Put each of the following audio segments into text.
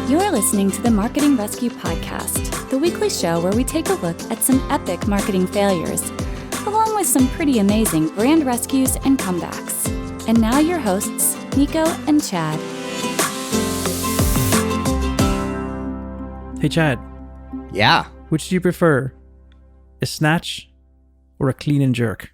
You're listening to the Marketing Rescue Podcast, the weekly show where we take a look at some epic marketing failures, along with some pretty amazing brand rescues and comebacks. And now your hosts, Nico and Chad. Hey, Chad. Yeah. Which do you prefer, a snatch or a clean and jerk?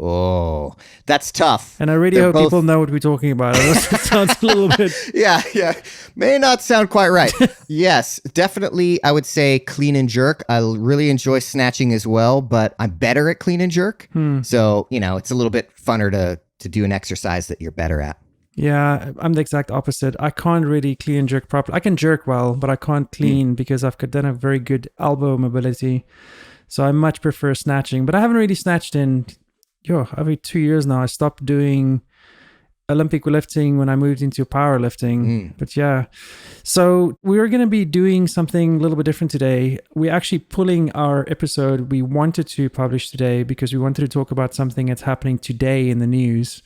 Oh, that's tough. And I really hope people know what we're talking about. It sounds a little bit... Yeah. May not sound quite right. Yes, definitely, I would say clean and jerk. I really enjoy snatching as well, but I'm better at clean and jerk. So, it's a little bit funner to do an exercise that you're better at. Yeah, I'm the exact opposite. I can't really clean and jerk properly. I can jerk well, but I can't clean because I've done a very good elbow mobility. So I much prefer snatching, but I haven't really snatched in... every 2 years now. I stopped doing Olympic lifting when I moved into powerlifting. But yeah, so we're going to be doing something a little bit different today. We're actually pulling our episode we wanted to publish today because we wanted to talk about something that's happening today in the news.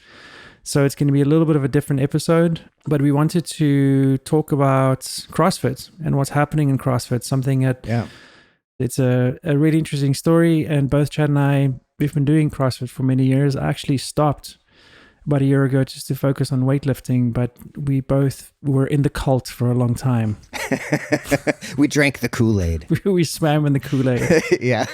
So it's going to be a little bit of a different episode, but we wanted to talk about CrossFit and what's happening in CrossFit, something that it's a really interesting story. And both Chad and I, we've been doing CrossFit for many years. I actually stopped about a year ago just to focus on weightlifting, but we both were in the cult for a long time. We drank the Kool-Aid. We swam in the Kool-Aid. Yeah.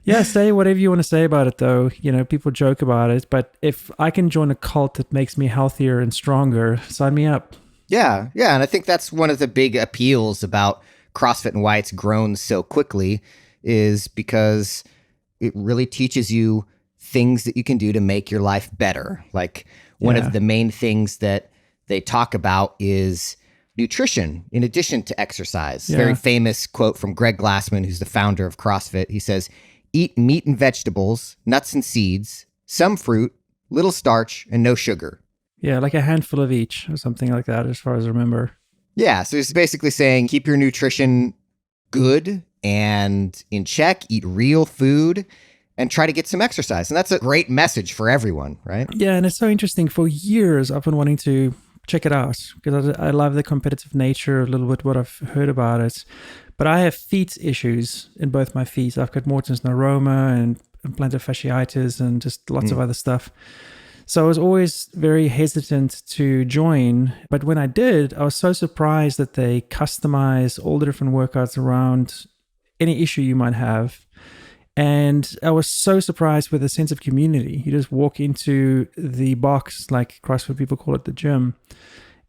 Yeah, say whatever you want to say about it, though. People joke about it, but if I can join a cult that makes me healthier and stronger, sign me up. Yeah. And I think that's one of the big appeals about CrossFit and why it's grown so quickly is because it really teaches you things that you can do to make your life better. Like one of the main things that they talk about is nutrition in addition to exercise. Very famous quote from Greg Glassman, who's the founder of CrossFit. He says, "Eat meat and vegetables, nuts and seeds, some fruit, little starch, and no sugar." Yeah, like a handful of each or something like that, as far as I remember. Yeah, so he's basically saying keep your nutrition good and in check, eat real food, and try to get some exercise. And that's a great message for everyone, right? Yeah, and it's so interesting. For years, I've been wanting to check it out because I love the competitive nature, a little bit what I've heard about it. But I have feet issues in both my feet. I've got Morton's neuroma and plantar fasciitis and just lots of other stuff. So I was always very hesitant to join. But when I did, I was so surprised that they customize all the different workouts around any issue you might have. And I was so surprised with the sense of community. You just walk into the box, like CrossFit people call it, the gym,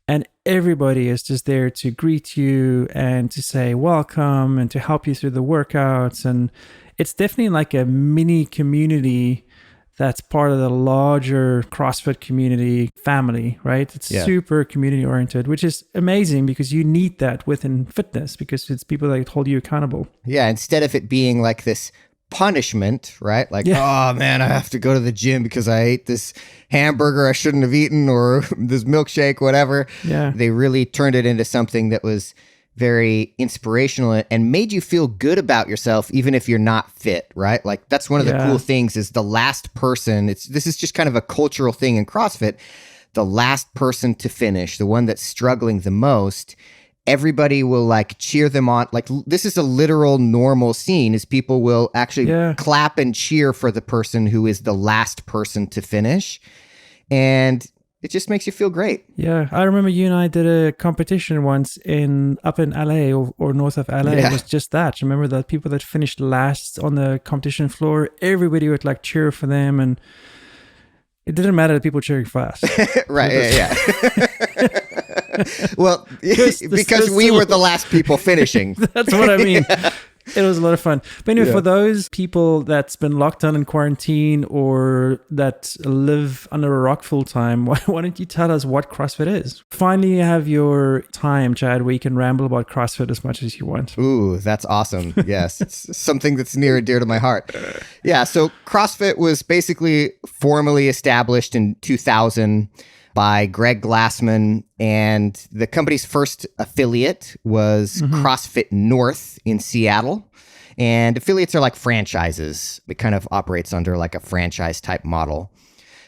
and everybody is just there to greet you and to say welcome and to help you through the workouts. And it's definitely like a mini community that's part of the larger CrossFit community family, right? It's super community oriented, which is amazing because you need that within fitness because it's people that hold you accountable. Yeah, instead of it being like this punishment, right? Like, oh man, I have to go to the gym because I ate this hamburger I shouldn't have eaten or this milkshake, whatever. Yeah. They really turned it into something that was very inspirational and made you feel good about yourself, even if you're not fit, right? Like that's one of the cool things is the last person, this is just kind of a cultural thing in CrossFit, the last person to finish, the one that's struggling the most, everybody will like cheer them on. Like this is a literal normal scene is people will actually clap and cheer for the person who is the last person to finish. And it just makes you feel great. Yeah, I remember you and I did a competition once up in LA or north of LA. It was just that. Remember that people that finished last on the competition floor, everybody would like cheer for them, and it didn't matter that people cheering fast. Right? Yeah. Well, because we were the last people finishing. That's what I mean. It was a lot of fun. But anyway, for those people that's been locked down in quarantine or that live under a rock full time, why don't you tell us what CrossFit is? Finally, you have your time, Chad, where you can ramble about CrossFit as much as you want. Ooh, that's awesome. Yes, it's something that's near and dear to my heart. Yeah, so CrossFit was basically formally established in 2000 by Greg Glassman, and the company's first affiliate was CrossFit North in Seattle. And affiliates are like franchises. It kind of operates under like a franchise type model.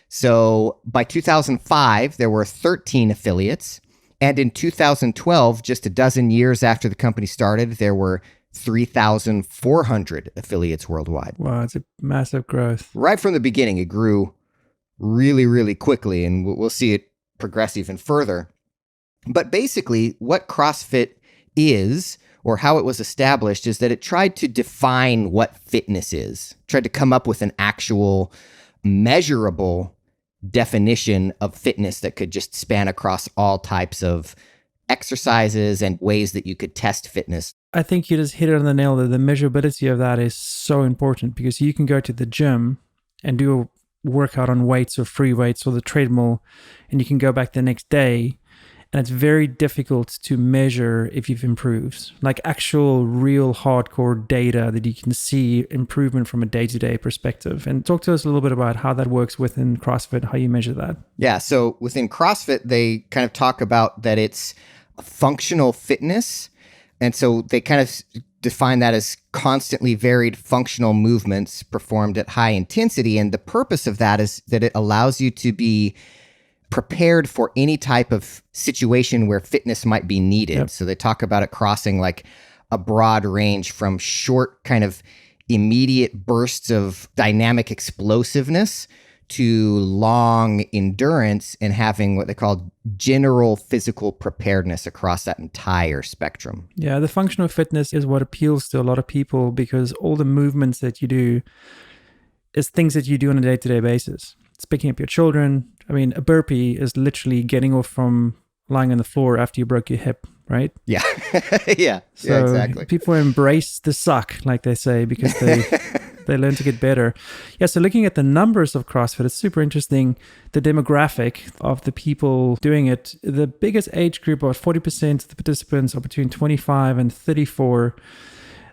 So by 2005, there were 13 affiliates, And in 2012, just a dozen years after the company started, there were 3,400 affiliates worldwide. Wow, it's a massive growth. Right from the beginning, it grew really, really quickly, and we'll see it progress even further. But basically, what CrossFit is, or how it was established, is that it tried to define what fitness is, tried to come up with an actual measurable definition of fitness that could just span across all types of exercises and ways that you could test fitness. I think you just hit it on the nail. That the measurability of that is so important, because you can go to the gym and do a workout on weights or free weights or the treadmill, and you can go back the next day, and it's very difficult to measure if you've improved, like actual real hardcore data that you can see improvement from a day-to-day perspective. And talk to us a little bit about how that works within CrossFit, how you measure that. Yeah, so within CrossFit, they kind of talk about that it's functional fitness. And so they kind of define that as constantly varied functional movements performed at high intensity. And the purpose of that is that it allows you to be prepared for any type of situation where fitness might be needed. Yep. So they talk about it crossing like a broad range from short kind of immediate bursts of dynamic explosiveness to long endurance, and having what they call general physical preparedness across that entire spectrum. Yeah, the functional fitness is what appeals to a lot of people, because all the movements that you do is things that you do on a day-to-day basis. It's picking up your children. I mean, a burpee is literally getting off from lying on the floor after you broke your hip, right? Yeah. Yeah, exactly. People embrace the suck, like they say, because they learn to get better. Yeah, so looking at the numbers of CrossFit, it's super interesting. The demographic of the people doing it, the biggest age group, about 40% of the participants are between 25 and 34,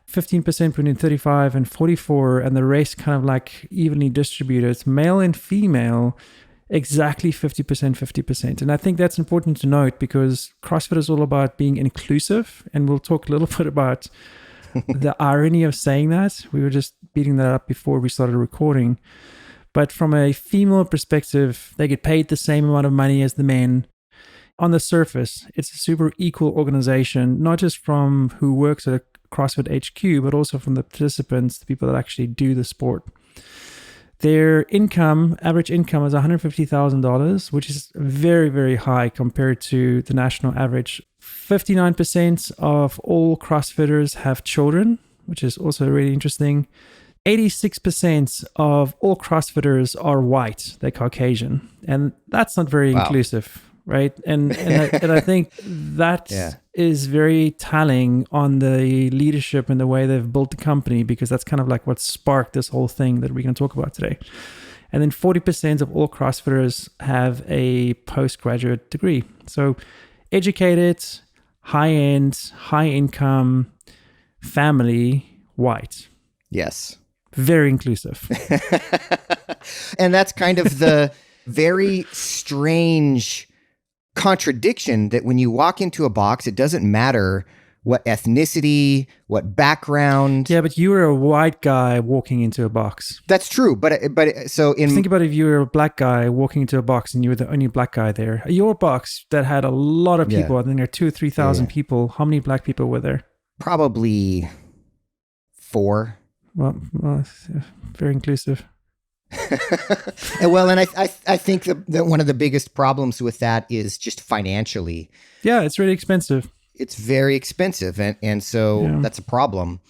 15% between 35 and 44, and the rest kind of like evenly distributed. It's male and female, exactly 50%, 50%. And I think that's important to note, because CrossFit is all about being inclusive. And we'll talk a little bit about the irony of saying that. We were just beating that up before we started recording. But from a female perspective, they get paid the same amount of money as the men. On the surface, it's a super equal organization, not just from who works at CrossFit HQ, but also from the participants, the people that actually do the sport. Their income, average income, is $150,000, which is very, very high compared to the national average. 59% of all CrossFitters have children, which is also really interesting. 86% of all CrossFitters are white, they're Caucasian. And that's not very inclusive, right? And I think that is very telling on the leadership and the way they've built the company, because that's kind of like what sparked this whole thing that we're going to talk about today. And then 40% of all CrossFitters have a postgraduate degree. So educated, high-end, high-income, family, white. Yes. Very inclusive. And that's kind of the very strange contradiction that when you walk into a box, it doesn't matter what ethnicity, what background. Yeah, but you were a white guy walking into a box. That's true, but so think about if you were a black guy walking into a box and you were the only black guy there. Your box that had a lot of people, I think there are 2,000 or 3,000 people. How many black people were there? Probably 4. Well, very inclusive. Well, and I think that one of the biggest problems with that is just financially. Yeah, it's really expensive. It's very expensive, and so that's a problem.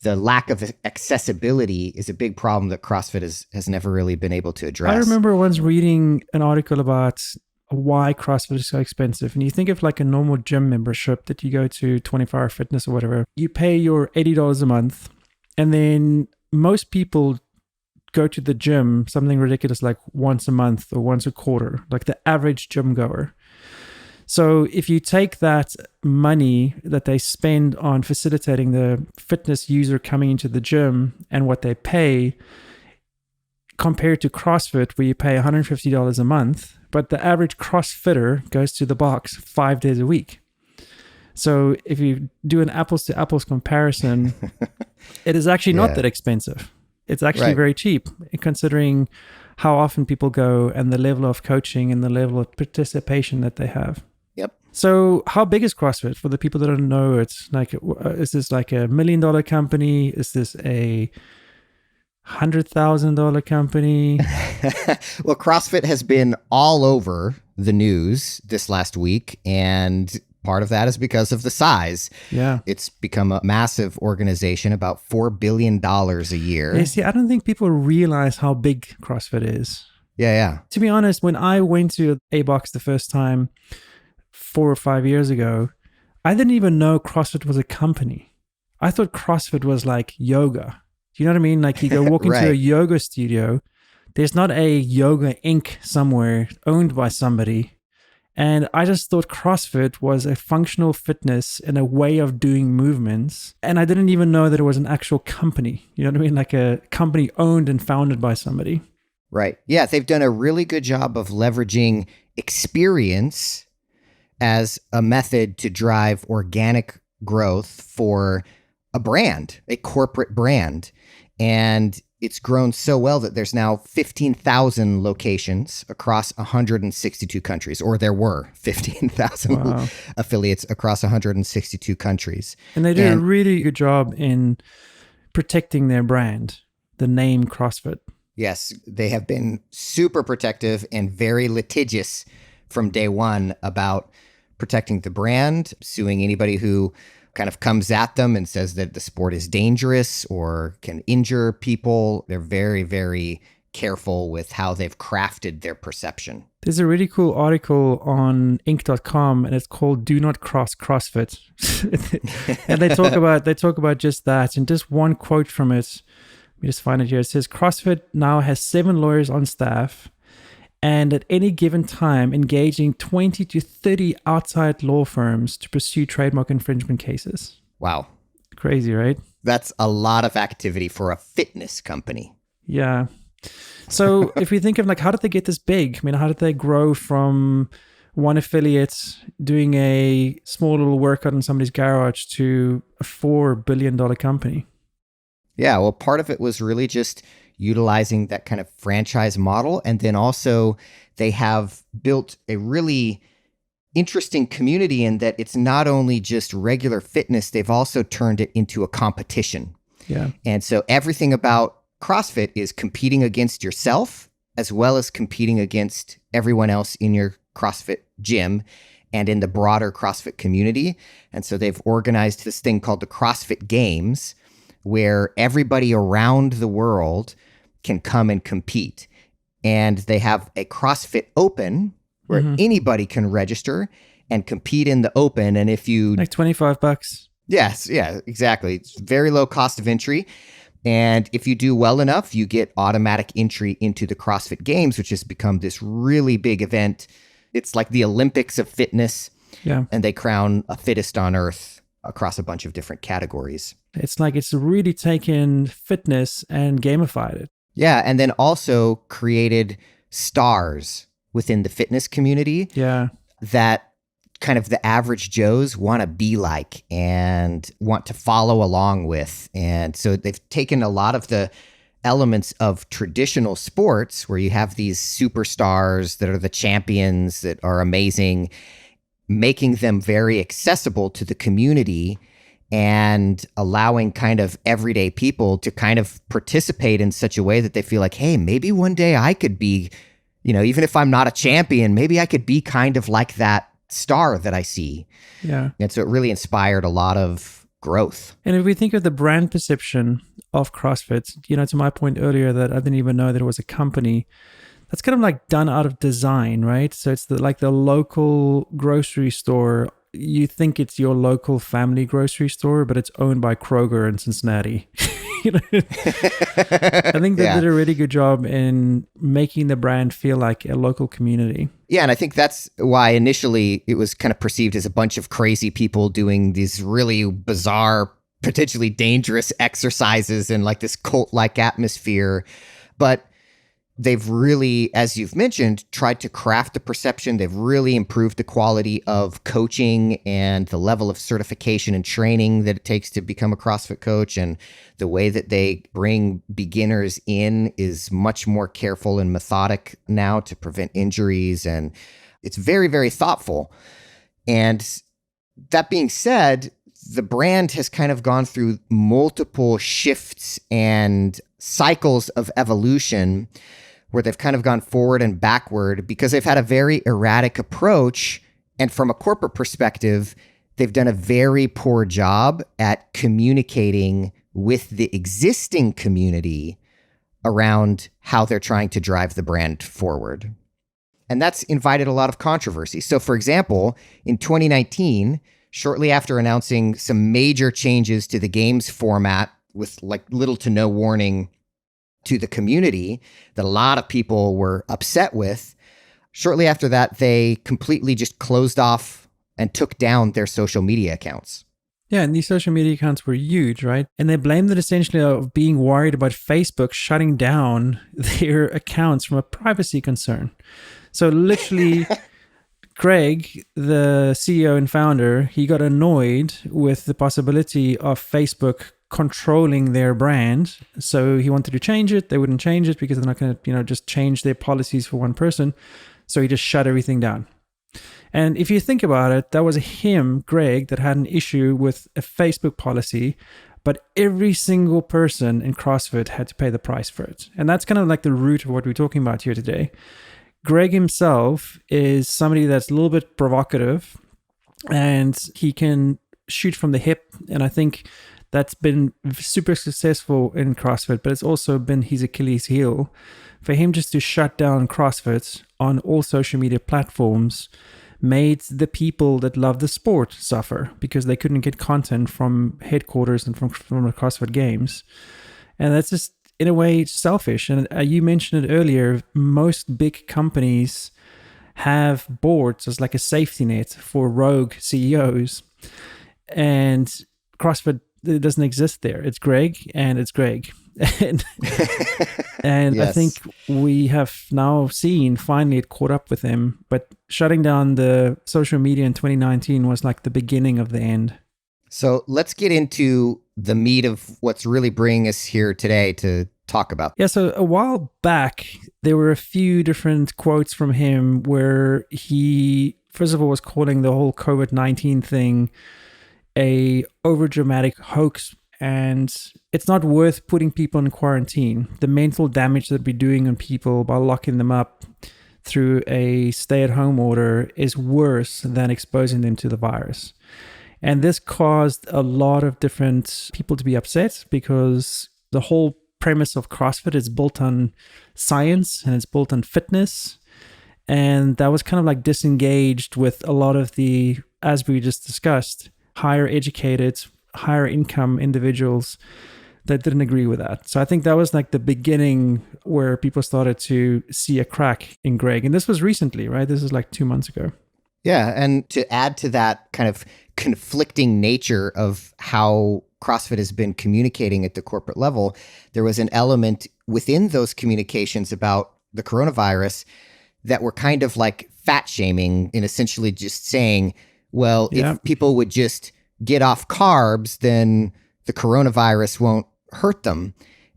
The lack of accessibility is a big problem that CrossFit has never really been able to address. I remember once reading an article about why CrossFit is so expensive. And you think of like a normal gym membership that you go to 24 Hour Fitness or whatever. You pay your $80 a month, and then most people go to the gym something ridiculous like once a month or once a quarter, like the average gym goer. So if you take that money that they spend on facilitating the fitness user coming into the gym and what they pay compared to CrossFit, where you pay $150 a month, but the average CrossFitter goes to the box 5 days a week. So if you do an apples to apples comparison, it is actually not that expensive. It's actually very cheap, considering how often people go and the level of coaching and the level of participation that they have. Yep. So how big is CrossFit for the people that don't know? It's like, is this like $1 million company? Is this a $100,000 company? Well, CrossFit has been all over the news this last week, and part of that is because of the size. Yeah. It's become a massive organization, about $4 billion a year. Yeah, see, I don't think people realize how big CrossFit is. Yeah. To be honest, when I went to A-Box the first time 4 or 5 years ago, I didn't even know CrossFit was a company. I thought CrossFit was like yoga. Do you know what I mean? Like you go walk into Right. a yoga studio. There's not a Yoga Inc. somewhere owned by somebody. And I just thought CrossFit was a functional fitness and a way of doing movements. And I didn't even know that it was an actual company. You know what I mean? Like a company owned and founded by somebody. Right. Yeah, they've done a really good job of leveraging experience as a method to drive organic growth for a brand, a corporate brand. And it's grown so well that there's now 15,000 locations across 162 countries, or there were 15,000 affiliates across 162 countries. And they do a really good job in protecting their brand, the name CrossFit. Yes, they have been super protective and very litigious from day one about protecting the brand, suing anybody who kind of comes at them and says that the sport is dangerous or can injure people. They're very, very careful with how they've crafted their perception. There's a really cool article on Inc.com, and it's called "Do Not Cross CrossFit," and they talk about just that. And just one quote from it. Let me just find it here. It says, "CrossFit now has 7 lawyers on staff, and at any given time engaging 20 to 30 outside law firms to pursue trademark infringement cases." Wow. Crazy, right? That's a lot of activity for a fitness company. Yeah. So if we think of like, how did they get this big? I mean, how did they grow from one affiliate doing a small little workout in somebody's garage to a $4 billion company? Yeah, well, part of it was really just utilizing that kind of franchise model. And then also they have built a really interesting community in that it's not only just regular fitness, they've also turned it into a competition. Yeah. And so everything about CrossFit is competing against yourself as well as competing against everyone else in your CrossFit gym and in the broader CrossFit community. And so they've organized this thing called the CrossFit Games, where everybody around the world can come and compete. And they have a CrossFit Open where anybody can register and compete in the Open. And if you... Like $25. Yes, yeah, exactly. It's very low cost of entry. And if you do well enough, you get automatic entry into the CrossFit Games, which has become this really big event. It's like the Olympics of fitness. Yeah. And they crown a fittest on earth across a bunch of different categories. It's like it's really taken fitness and gamified it. Yeah, and then also created stars within the fitness community. Yeah. That kind of the average Joes want to be like and want to follow along with. And so they've taken a lot of the elements of traditional sports where you have these superstars that are the champions that are amazing, making them very accessible to the community and allowing kind of everyday people to kind of participate in such a way that they feel like, hey, maybe one day I could be, you know, even if I'm not a champion, maybe I could be kind of like that star that I see. Yeah. And so it really inspired a lot of growth. And if we think of the brand perception of CrossFit, you know, to my point earlier that I didn't even know that it was a company, that's kind of like done out of design, right? So it's like the local grocery store. You think it's your local family grocery store, but it's owned by Kroger in Cincinnati. You know? I think they did a really good job in making the brand feel like a local community. Yeah, and I think that's why initially it was kind of perceived as a bunch of crazy people doing these really bizarre, potentially dangerous exercises in like this cult-like atmosphere. But they've really, as you've mentioned, tried to craft the perception. They've really improved the quality of coaching and the level of certification and training that it takes to become a CrossFit coach. And the way that they bring beginners in is much more careful and methodic now to prevent injuries. And it's very, very thoughtful. And that being said, the brand has kind of gone through multiple shifts and cycles of evolution where they've kind of gone forward and backward because they've had a very erratic approach. And from a corporate perspective, they've done a very poor job at communicating with the existing community around how they're trying to drive the brand forward. And that's invited a lot of controversy. So, for example, in 2019, shortly after announcing some major changes to the games format with like little to no warning to the community that a lot of people were upset with, shortly after that, they completely just closed off and took down their social media accounts. Yeah, and these social media accounts were huge, right? And they blamed it essentially of being worried about Facebook shutting down their accounts from a privacy concern. So literally, Greg, the CEO and founder, he got annoyed with the possibility of Facebook controlling their brand. So he wanted to change it. They wouldn't change it because they're not going to, just change their policies for one person. So he just shut everything down. And if you think about it, that was him, Greg, that had an issue with a Facebook policy, but every single person in CrossFit had to pay the price for it. And that's kind of like the root of what we're talking about here today. Greg himself is somebody that's a little bit provocative and he can shoot from the hip. And I think that's been super successful in CrossFit, but it's also been his Achilles heel. For him just to shut down CrossFit on all social media platforms made the people that love the sport suffer because they couldn't get content from headquarters and from the CrossFit Games. And that's just, in a way, selfish. And you mentioned it earlier, most big companies have boards as like a safety net for rogue CEOs. And CrossFit, it doesn't exist there. It's Greg and it's Greg. And yes. I think we have now seen finally it caught up with him, but shutting down the social media in 2019 was like the beginning of the end. So let's get into the meat of what's really bringing us here today to talk about. Yeah, so a while back, there were a few different quotes from him where he, first of all, was calling the whole COVID-19 thing a overdramatic hoax. And it's not worth putting people in quarantine. The mental damage that we're doing on people by locking them up through a stay-at-home order is worse than exposing them to the virus. And this caused a lot of different people to be upset because the whole premise of CrossFit is built on science and it's built on fitness. And that was kind of like disengaged with a lot of the, as we just discussed, higher educated, higher income individuals that didn't agree with that. So I think that was like the beginning where people started to see a crack in Greg. And this was recently, right? This is like 2 months ago. Yeah. And to add to that kind of conflicting nature of how CrossFit has been communicating at the corporate level, there was an element within those communications about the coronavirus that were kind of like fat shaming and essentially just saying, well, if people would just get off carbs, then the coronavirus won't hurt them.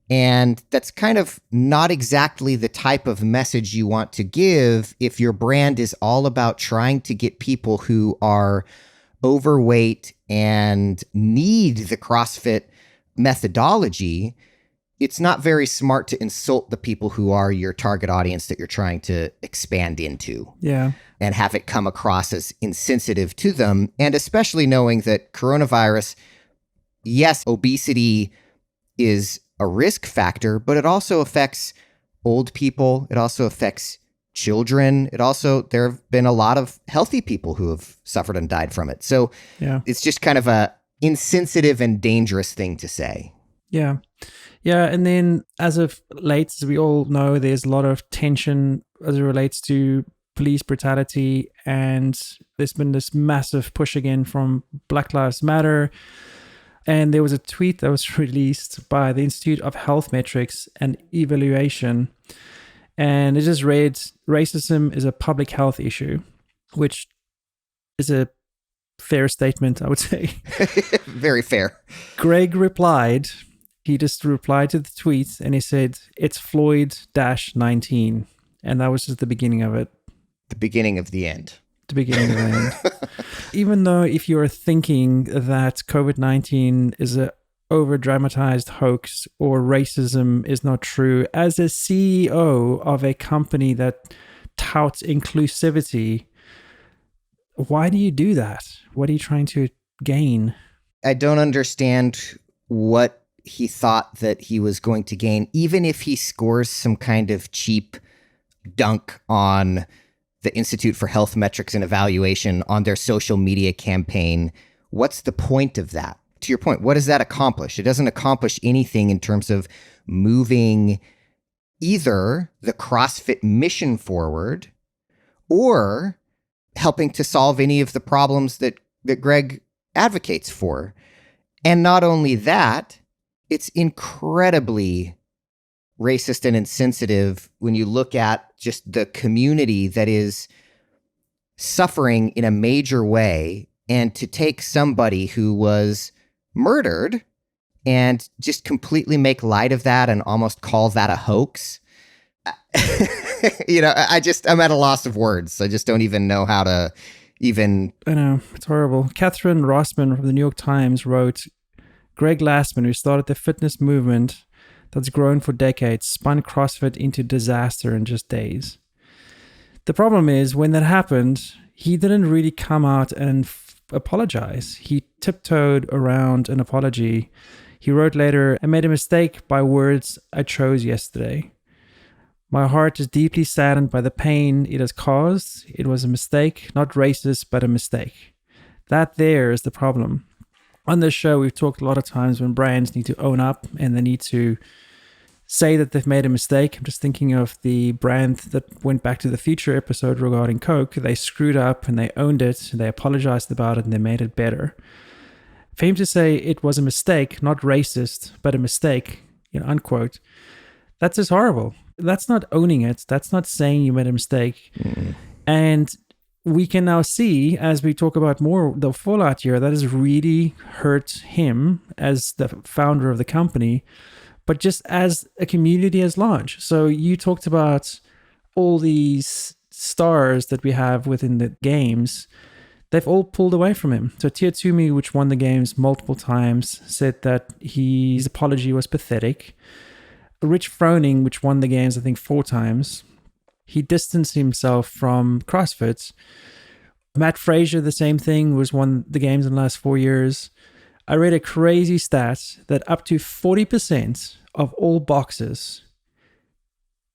And that's kind of not exactly the type of message you want to give if your brand is all about trying to get people who are overweight and need the CrossFit methodology. It's not very smart to insult the people who are your target audience that you're trying to expand into. Yeah. And have it come across as insensitive to them. And especially knowing that coronavirus, yes, obesity is a risk factor, but it also affects old people. It also affects children. There have been a lot of healthy people who have suffered and died from it. So it's just kind of a insensitive and dangerous thing to say. Yeah. Yeah. And then as of late, as we all know, there's a lot of tension as it relates to police brutality. And there's been this massive push again from Black Lives Matter. And there was a tweet that was released by the Institute of Health Metrics and Evaluation. And it just read, racism is a public health issue, which is a fair statement, I would say. Very fair. Greg replied, he just replied to the tweet and he said, it's Floyd-19. And that was just the beginning of it. The beginning of the end. the beginning of the end. Even though if you're thinking that COVID-19 is a over-dramatized hoax or racism is not true, as a CEO of a company that touts inclusivity, why do you do that? What are you trying to gain? I don't understand what he thought that he was going to gain, even if he scores some kind of cheap dunk on the Institute for Health Metrics and Evaluation on their social media campaign. What's the point of that? To your point, what does that accomplish? It doesn't accomplish anything in terms of moving either the CrossFit mission forward or helping to solve any of the problems that Greg advocates for. And not only that, it's incredibly racist and insensitive when you look at just the community that is suffering in a major way, and to take somebody who was murdered and just completely make light of that and almost call that a hoax. I'm at a loss of words. I just don't even know how to even... I know, it's horrible. Catherine Rossman from the New York Times wrote, Greg Glassman, who started the fitness movement that's grown for decades, spun CrossFit into disaster in just days. The problem is, when that happened, he didn't really come out and apologize. He tiptoed around an apology. He wrote later, I made a mistake by words I chose yesterday. My heart is deeply saddened by the pain it has caused. It was a mistake, not racist, but a mistake. That there is the problem. On this show, we've talked a lot of times when brands need to own up and they need to say that they've made a mistake. I'm just thinking of the brand that went Back to the Future episode regarding Coke. They screwed up and they owned it, they apologized about it, and they made it better. For him to say it was a mistake, not racist, but a mistake, unquote, that's just horrible. That's not owning it. That's not saying you made a mistake. And we can now see, as we talk about more the fallout here, that has really hurt him as the founder of the company, but just as a community as large. So you talked about all these stars that we have within the games. They've all pulled away from him. So Tia Toomey, which won the games multiple times, said that his apology was pathetic. Rich Froning, which won the games, I think 4 times, he distanced himself from CrossFit. Matt Frazier, the same thing, won the games in the last 4 years. I read a crazy stat that up to 40% of all boxers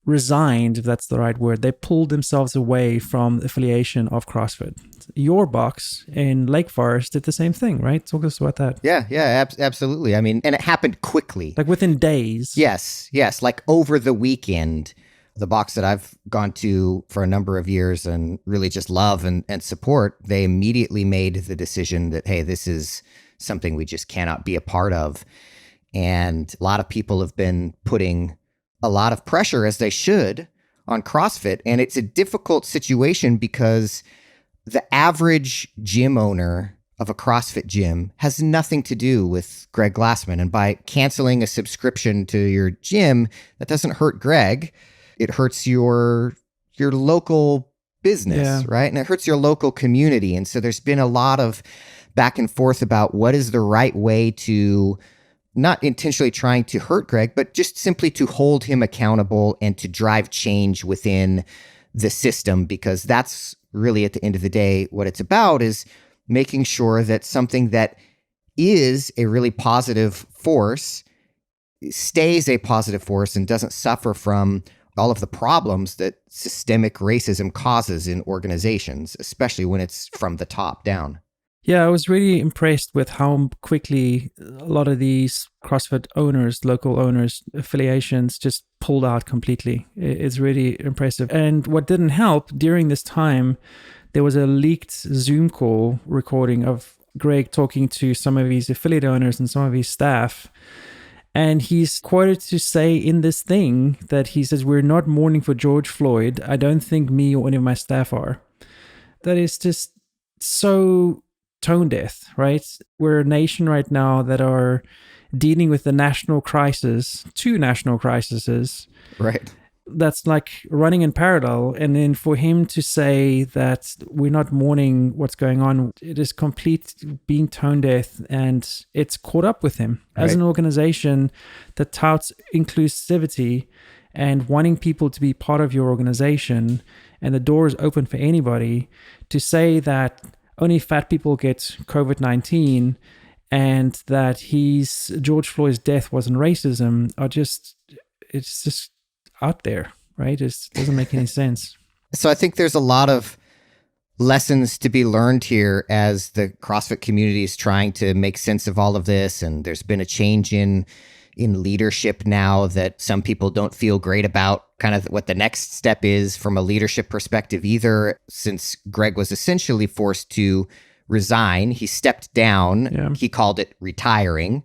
resigned, if that's the right word. They pulled themselves away from the affiliation of CrossFit. Your box in Lake Forest did the same thing, right? Talk to us about that. Yeah, absolutely. I mean, and it happened quickly. Like within days. Yes. Like over the weekend, the box that I've gone to for a number of years and really just love and support, they immediately made the decision that, hey, this is something we just cannot be a part of. And a lot of people have been putting a lot of pressure, as they should, on CrossFit. And it's a difficult situation because the average gym owner of a CrossFit gym has nothing to do with Greg Glassman. And by canceling a subscription to your gym, that doesn't hurt Greg. It hurts your local business, right? And it hurts your local community. And so there's been a lot of back and forth about what is the right way to, not intentionally trying to hurt Greg, but just simply to hold him accountable and to drive change within the system, because that's really, at the end of the day, what it's about, is making sure that something that is a really positive force stays a positive force and doesn't suffer from all of the problems that systemic racism causes in organizations, especially when it's from the top down. Yeah, I was really impressed with how quickly a lot of these CrossFit owners, local owners, affiliations just pulled out completely. It's really impressive. And what didn't help, during this time, there was a leaked Zoom call recording of Greg talking to some of his affiliate owners and some of his staff. And he's quoted to say in this thing that he says, "We're not mourning for George Floyd. I don't think me or any of my staff are." That is just so tone deaf, right? We're a nation right now that are dealing with the national crisis, 2 national crises. Right. that's like running in parallel. And then for him to say that we're not mourning what's going on, it is complete being tone deaf, and it's caught up with him. As an organization that touts inclusivity and wanting people to be part of your organization, and the door is open for anybody, to say that only fat people get COVID-19 and that George Floyd's death wasn't racism it's just out there, right? It doesn't make any sense. So I think there's a lot of lessons to be learned here as the CrossFit community is trying to make sense of all of this. And there's been a change in leadership now that some people don't feel great about kind of what the next step is from a leadership perspective either, since Greg was essentially forced to resign. He stepped down. Yeah. He called it retiring.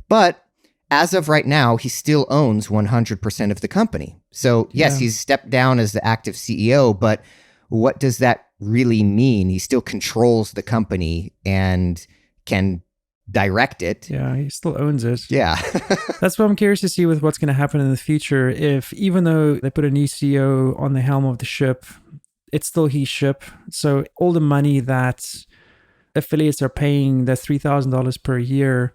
But as of right now, he still owns 100% of the company. So yes, he's stepped down as the active CEO, but what does that really mean? He still controls the company and can direct it. Yeah, he still owns it. Yeah. That's what I'm curious to see with what's going to happen in the future. If even though they put a new CEO on the helm of the ship, it's still his ship. So all the money that affiliates are paying, that's $3,000 per year,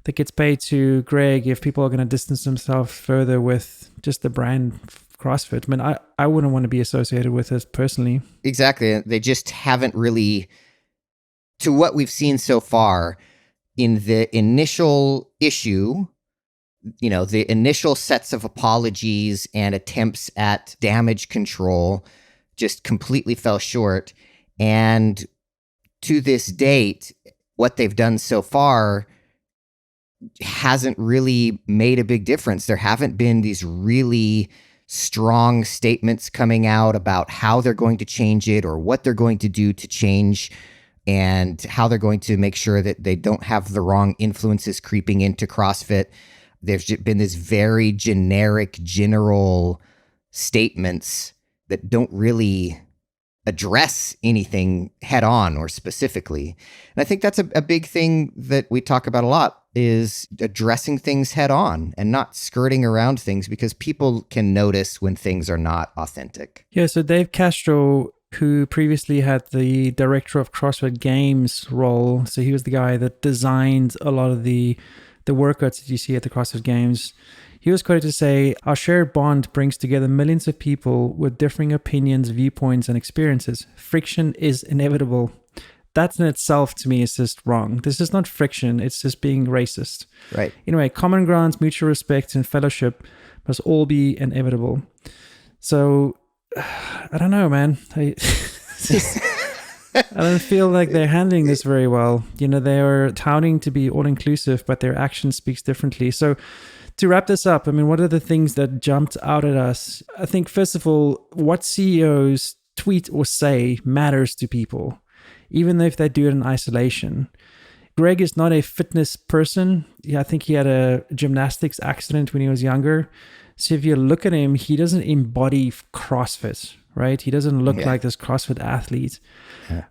that gets paid to Greg, if people are going to distance themselves further with just the brand CrossFit. I mean, I wouldn't want to be associated with this personally. Exactly. They just haven't really, to what we've seen so far, in the initial issue, the initial sets of apologies and attempts at damage control just completely fell short. And to this date, what they've done so far hasn't really made a big difference. There haven't been these really strong statements coming out about how they're going to change it or what they're going to do to change and how they're going to make sure that they don't have the wrong influences creeping into CrossFit. There's been this very generic, general statements that don't really address anything head on or specifically. And I think that's a big thing that we talk about a lot, is addressing things head on and not skirting around things, because people can notice when things are not authentic. Yeah, so Dave Castro, who previously had the director of CrossFit Games role, so he was the guy that designed a lot of the workouts that you see at the CrossFit Games. He was quoted to say, "Our shared bond brings together millions of people with differing opinions, viewpoints, and experiences. Friction is inevitable." That in itself, to me, is just wrong. This is not friction. It's just being racist. Right. Anyway, common grounds, mutual respect, and fellowship must all be inevitable. So, I don't know, man. I don't feel like they're handling this very well. They are touting to be all-inclusive, but their action speaks differently. So, to wrap this up, I mean, what are the things that jumped out at us? I think, first of all, what CEOs tweet or say matters to people, even if they do it in isolation. Greg is not a fitness person. I think he had a gymnastics accident when he was younger. So if you look at him, he doesn't embody CrossFit, right? He doesn't look like this CrossFit athlete,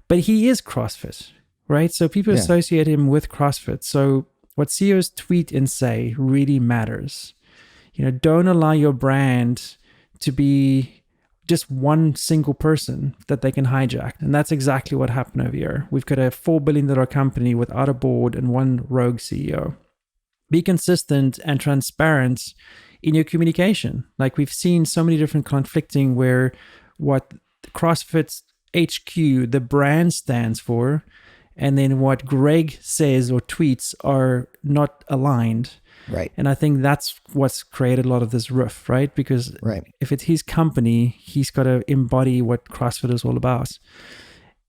but he is CrossFit, right? So people associate him with CrossFit. So what CEOs tweet and say really matters. Don't allow your brand to be just one single person that they can hijack. And that's exactly what happened over here. We've got a $4 billion company without a board and one rogue CEO. Be consistent and transparent in your communication. Like, we've seen so many different conflicting where what CrossFit HQ, the brand, stands for, and then what Greg says or tweets are not aligned. Right. And I think that's what's created a lot of this rift, right? Because if it's his company, he's got to embody what CrossFit is all about.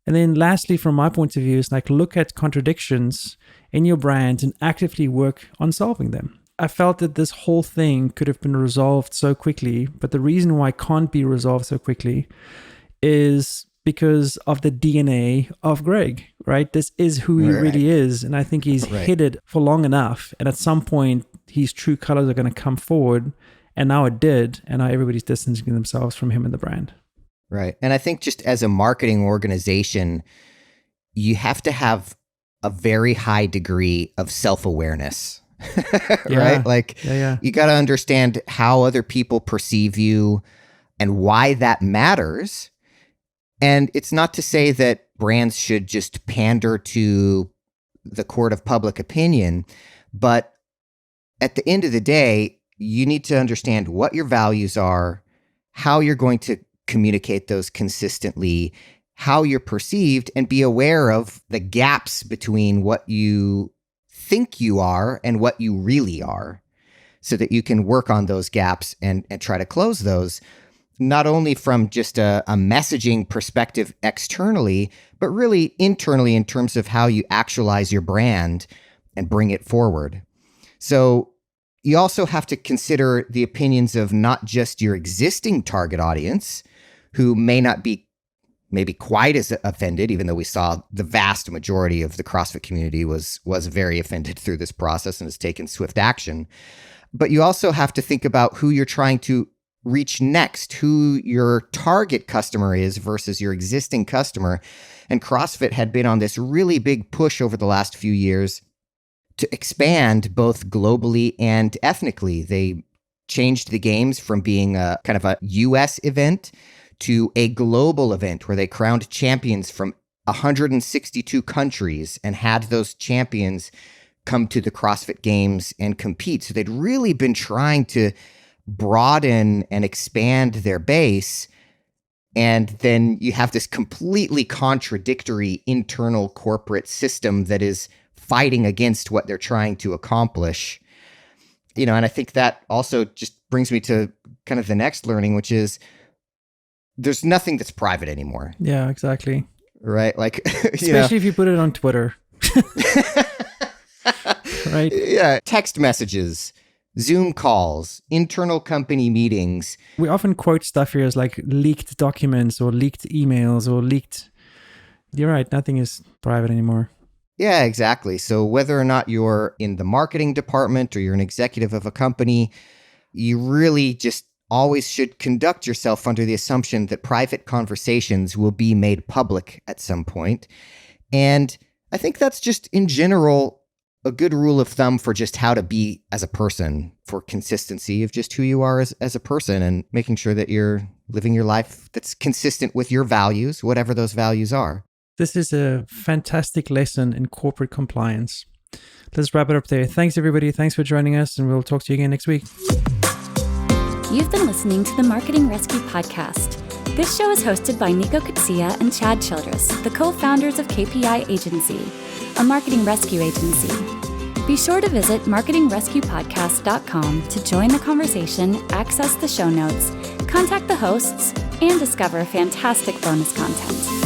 And then lastly, from my point of view, is like, look at contradictions in your brand and actively work on solving them. I felt that this whole thing could have been resolved so quickly, but the reason why it can't be resolved so quickly is because of the DNA of Greg, right? This is who he really is. And I think he's hid it for long enough. And at some point, his true colors are going to come forward. And now it did. And now everybody's distancing themselves from him and the brand. Right. And I think just as a marketing organization, you have to have a very high degree of self-awareness. right? Like you got to understand how other people perceive you and why that matters. And it's not to say that brands should just pander to the court of public opinion, but at the end of the day, you need to understand what your values are, how you're going to communicate those consistently, how you're perceived, and be aware of the gaps between what you think you are and what you really are, so that you can work on those gaps and try to close those, not only from just a messaging perspective externally, but really internally in terms of how you actualize your brand and bring it forward. So you also have to consider the opinions of not just your existing target audience, who may not be maybe quite as offended, even though we saw the vast majority of the CrossFit community was very offended through this process and has taken swift action. But you also have to think about who you're trying to reach next, who your target customer is versus your existing customer. And CrossFit had been on this really big push over the last few years to expand both globally and ethnically. They changed the games from being a kind of a US event to a global event where they crowned champions from 162 countries and had those champions come to the CrossFit Games and compete. So they'd really been trying to broaden and expand their base. And then you have this completely contradictory internal corporate system that is fighting against what they're trying to accomplish. And I think that also just brings me to kind of the next learning, which is there's nothing that's private anymore. Yeah, exactly. Right? Like, especially if you put it on Twitter. Right? Yeah. Text messages, Zoom calls, internal company meetings. We often quote stuff here as like leaked documents or leaked emails or leaked. You're right. Nothing is private anymore. Yeah, exactly. So whether or not you're in the marketing department or you're an executive of a company, you really just always should conduct yourself under the assumption that private conversations will be made public at some point. And I think that's just in general a good rule of thumb for just how to be as a person, for consistency of just who you are as a person, and making sure that you're living your life that's consistent with your values, whatever those values are. This is a fantastic lesson in corporate compliance. Let's wrap it up there. Thanks, everybody. Thanks for joining us, and we'll talk to you again next week. You've been listening to the Marketing Rescue Podcast. This show is hosted by Nico Kutsia and Chad Childress, the co-founders of KPI Agency, a marketing rescue agency. Be sure to visit marketingrescuepodcast.com to join the conversation, access the show notes, contact the hosts, and discover fantastic bonus content.